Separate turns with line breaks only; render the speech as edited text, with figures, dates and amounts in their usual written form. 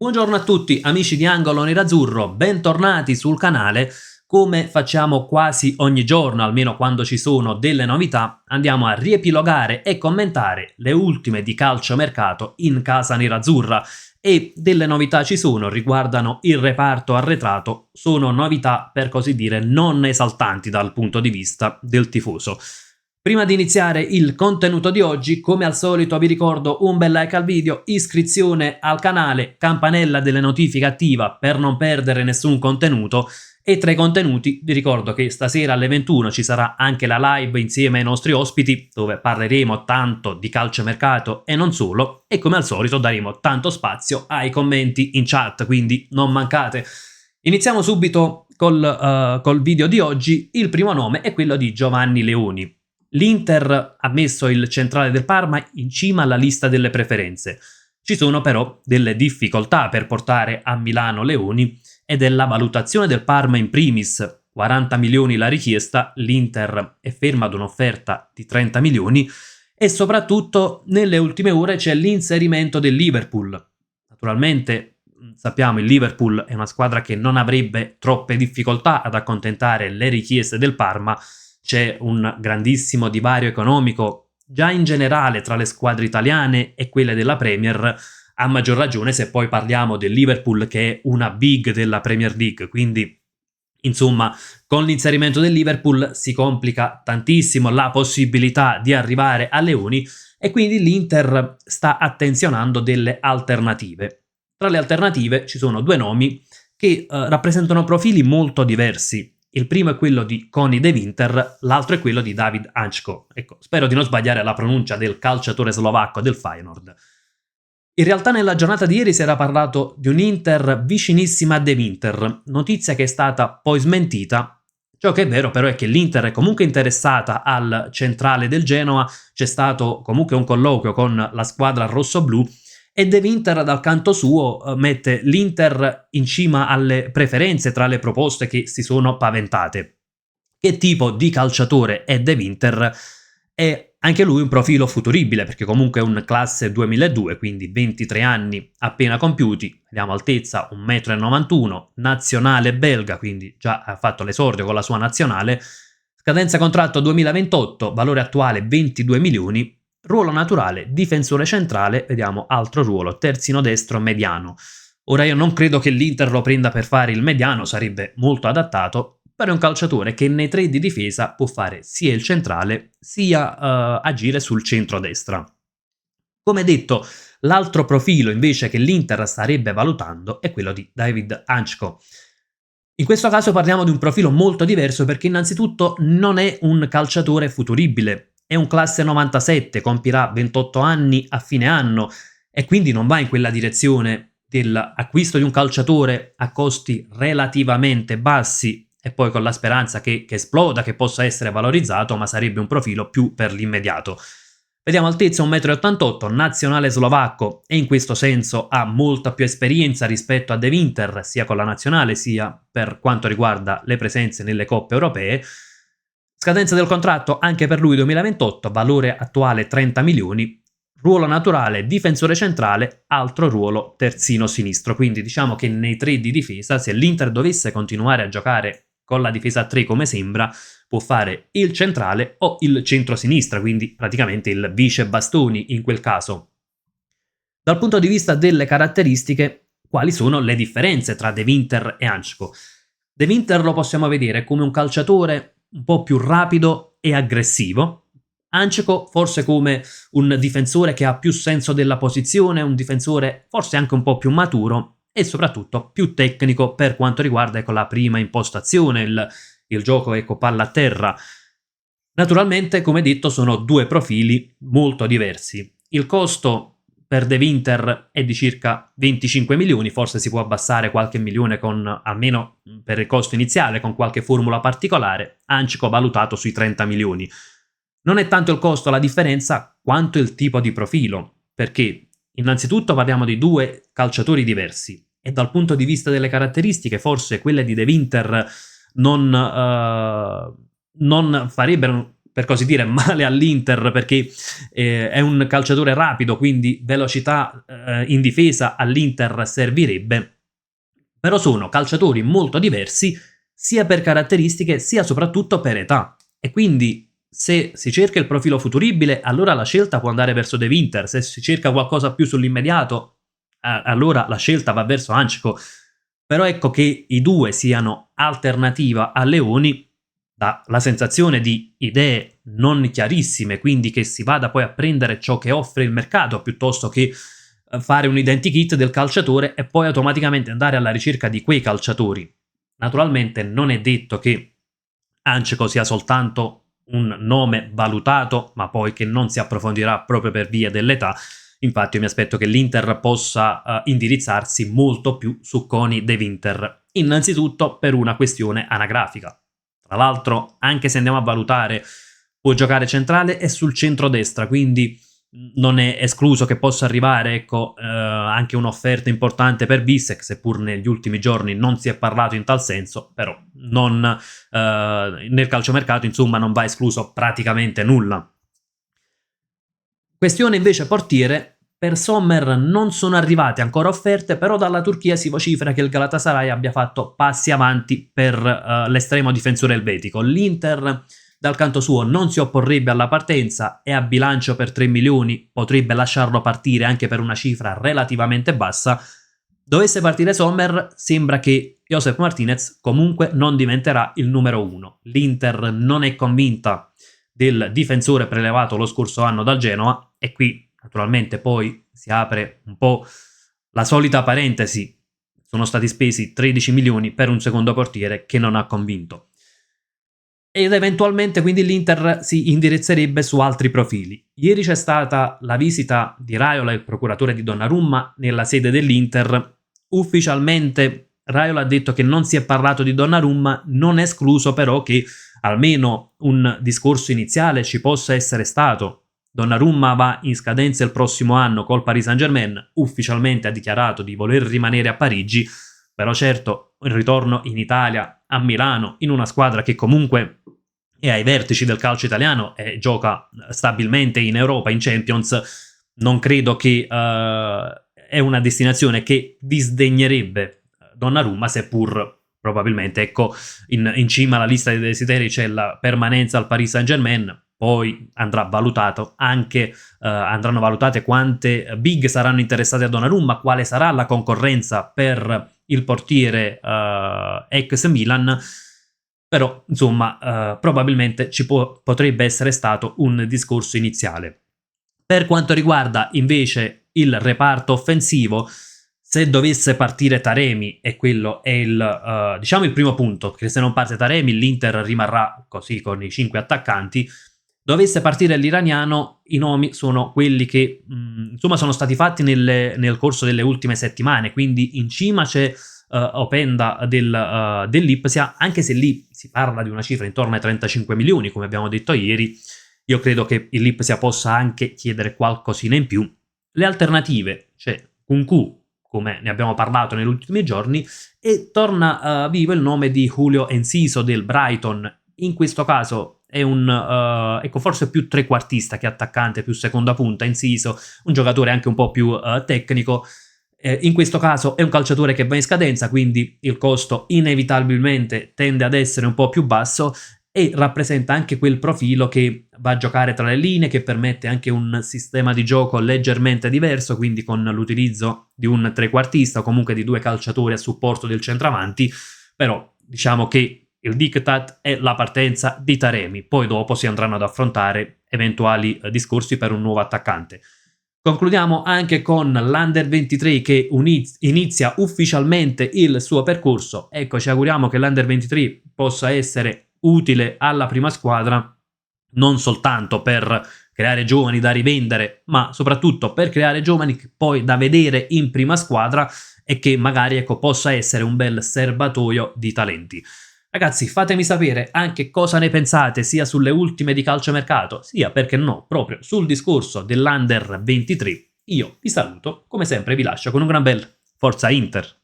Buongiorno a tutti amici di Angolo Nerazzurro, bentornati sul canale. Come facciamo quasi ogni giorno, almeno quando ci sono delle novità, andiamo a riepilogare e commentare le ultime di calciomercato in casa nerazzurra. E delle novità ci sono, riguardano il reparto arretrato, sono novità per così dire non esaltanti dal punto di vista del tifoso. Prima di iniziare il contenuto di oggi, come al solito vi ricordo un bel like al video, iscrizione al canale, campanella delle notifiche attiva per non perdere nessun contenuto. E tra i contenuti vi ricordo che stasera alle 21 ci sarà anche la live insieme ai nostri ospiti, dove parleremo tanto di calciomercato e non solo, e come al solito daremo tanto spazio ai commenti in chat, quindi non mancate. Iniziamo subito col video di oggi. Il primo nome è quello di Giovanni Leoni. L'Inter ha messo il centrale del Parma in cima alla lista delle preferenze. Ci sono però delle difficoltà per portare a Milano Leoni e della valutazione del Parma in primis. 40 milioni la richiesta, l'Inter è ferma ad un'offerta di 30 milioni e soprattutto nelle ultime ore c'è l'inserimento del Liverpool. Naturalmente sappiamo il Liverpool è una squadra che non avrebbe troppe difficoltà ad accontentare le richieste del Parma. C'è un grandissimo divario economico già in generale tra le squadre italiane e quelle della Premier, a maggior ragione se poi parliamo del Liverpool che è una big della Premier League, quindi insomma con l'inserimento del Liverpool si complica tantissimo la possibilità di arrivare a Leoni e quindi l'Inter sta attenzionando delle alternative. Tra le alternative ci sono due nomi che rappresentano profili molto diversi. Il primo è quello di Conny De Winter, l'altro è quello di David Hančko. Ecco, spero di non sbagliare la pronuncia del calciatore slovacco del Feyenoord. In realtà nella giornata di ieri si era parlato di un Inter vicinissima a De Winter, notizia che è stata poi smentita. Ciò che è vero però è che l'Inter è comunque interessata al centrale del Genoa, c'è stato comunque un colloquio con la squadra rossoblù e De Winter dal canto suo mette l'Inter in cima alle preferenze tra le proposte che si sono paventate. Che tipo di calciatore è De Winter? È anche lui un profilo futuribile, perché comunque è un classe 2002, quindi 23 anni appena compiuti, vediamo altezza 1,91 m, nazionale belga, quindi già ha fatto l'esordio con la sua nazionale, scadenza contratto 2028, valore attuale 22 milioni, ruolo naturale, difensore centrale, vediamo altro ruolo, terzino destro mediano. Ora io non credo che l'Inter lo prenda per fare il mediano, sarebbe molto adattato, però è un calciatore che nei tre di difesa può fare sia il centrale sia agire sul centro-destra. Come detto, l'altro profilo invece che l'Inter starebbe valutando è quello di David Hančko. In questo caso parliamo di un profilo molto diverso perché innanzitutto non è un calciatore futuribile, è un classe 97, compirà 28 anni a fine anno e quindi non va in quella direzione dell'acquisto di un calciatore a costi relativamente bassi e poi con la speranza che esploda, che possa essere valorizzato, ma sarebbe un profilo più per l'immediato. Vediamo altezza 1,88 m, nazionale slovacco e in questo senso ha molta più esperienza rispetto a De Winter, sia con la nazionale sia per quanto riguarda le presenze nelle coppe europee. Scadenza del contratto anche per lui 2028, valore attuale 30 milioni, ruolo naturale difensore centrale, altro ruolo terzino sinistro, quindi diciamo che nei tre di difesa, se l'Inter dovesse continuare a giocare con la difesa a 3 come sembra, può fare il centrale o il centro-sinistra, quindi praticamente il vice bastoni in quel caso. Dal punto di vista delle caratteristiche, quali sono le differenze tra De Winter e Hančko? De Winter lo possiamo vedere come un calciatore un po' più rapido e aggressivo. Hančko forse come un difensore che ha più senso della posizione, un difensore forse anche un po' più maturo e soprattutto più tecnico per quanto riguarda la prima impostazione, il gioco palla a terra. Naturalmente, come detto, sono due profili molto diversi. Il costo per De Winter è di circa 25 milioni, forse si può abbassare qualche milione almeno per il costo iniziale con qualche formula particolare, Hančko valutato sui 30 milioni. Non è tanto il costo la differenza quanto il tipo di profilo, perché innanzitutto parliamo di due calciatori diversi e dal punto di vista delle caratteristiche forse quelle di De Winter non farebbero per così dire, male all'Inter perché è un calciatore rapido, quindi velocità in difesa all'Inter servirebbe, però sono calciatori molto diversi sia per caratteristiche sia soprattutto per età, e quindi se si cerca il profilo futuribile allora la scelta può andare verso De Winter, se si cerca qualcosa più sull'immediato allora la scelta va verso Ančeko. Però ecco che i due siano alternativa a Leoni dà la sensazione di idee non chiarissime, quindi che si vada poi a prendere ciò che offre il mercato piuttosto che fare un identikit del calciatore e poi automaticamente andare alla ricerca di quei calciatori. Naturalmente non è detto che Ančeko sia soltanto un nome valutato, ma poi che non si approfondirà proprio per via dell'età. Infatti io mi aspetto che l'Inter possa indirizzarsi molto più su Coni De Winter, innanzitutto per una questione anagrafica. Tra l'altro, anche se andiamo a valutare, può giocare centrale e sul centro-destra, quindi non è escluso che possa arrivare, ecco, anche un'offerta importante per Bissek, seppur negli ultimi giorni non si è parlato in tal senso, però nel calciomercato, insomma, non va escluso praticamente nulla. Questione invece portiere, per Sommer non sono arrivate ancora offerte, però dalla Turchia si vocifera che il Galatasaray abbia fatto passi avanti per l'estremo difensore elvetico. L'Inter dal canto suo non si opporrebbe alla partenza, è a bilancio per 3 milioni, potrebbe lasciarlo partire anche per una cifra relativamente bassa. Dovesse partire Sommer, sembra che Josep Martinez comunque non diventerà il numero 1. L'Inter non è convinta del difensore prelevato lo scorso anno dal Genoa, e qui naturalmente poi si apre un po' la solita parentesi. Sono stati spesi 13 milioni per un secondo portiere che non ha convinto. Ed eventualmente quindi l'Inter si indirizzerebbe su altri profili. Ieri c'è stata la visita di Raiola, il procuratore di Donnarumma, nella sede dell'Inter. Ufficialmente Raiola ha detto che non si è parlato di Donnarumma, non è escluso però che almeno un discorso iniziale ci possa essere stato. Donnarumma va in scadenza il prossimo anno col Paris Saint-Germain, ufficialmente ha dichiarato di voler rimanere a Parigi, però certo il ritorno in Italia, a Milano, in una squadra che comunque è ai vertici del calcio italiano e gioca stabilmente in Europa, in Champions, non credo che è una destinazione che disdegnerebbe Donnarumma, seppur probabilmente, ecco, in cima alla lista dei desideri c'è la permanenza al Paris Saint-Germain. Poi andranno valutate quante big saranno interessate a Donnarumma, quale sarà la concorrenza per il portiere ex Milan, però insomma probabilmente potrebbe essere stato un discorso iniziale. Per quanto riguarda invece il reparto offensivo, se dovesse partire Taremi, e quello è il primo punto, perché se non parte Taremi l'Inter rimarrà così con i 5 attaccanti. Dovesse partire l'iraniano, i nomi sono quelli che insomma sono stati fatti nel corso delle ultime settimane, quindi in cima c'è Openda dell'Ipsia, anche se lì si parla di una cifra intorno ai 35 milioni, come abbiamo detto ieri. Io credo che l'Ipsia possa anche chiedere qualcosina in più. Le alternative, c'è Kunku, come ne abbiamo parlato negli ultimi giorni, e torna vivo il nome di Julio Enciso del Brighton. In questo caso è forse più trequartista che attaccante, più seconda punta. Enciso, un giocatore anche un po' più tecnico. In questo caso è un calciatore che va in scadenza, quindi il costo inevitabilmente tende ad essere un po' più basso e rappresenta anche quel profilo che va a giocare tra le linee, che permette anche un sistema di gioco leggermente diverso, quindi con l'utilizzo di un trequartista o comunque di due calciatori a supporto del centravanti. Però diciamo che il diktat è la partenza di Taremi, poi dopo si andranno ad affrontare eventuali discorsi per un nuovo attaccante. Concludiamo anche con l'Under 23 che inizia ufficialmente il suo percorso. Ecco, ci auguriamo che l'Under 23 possa essere utile alla prima squadra, non soltanto per creare giovani da rivendere, ma soprattutto per creare giovani poi da vedere in prima squadra e che magari possa essere un bel serbatoio di talenti. Ragazzi, fatemi sapere anche cosa ne pensate sia sulle ultime di calciomercato, sia, perché no, proprio sul discorso dell'Under 23. Io vi saluto, come sempre vi lascio con un gran bel Forza Inter!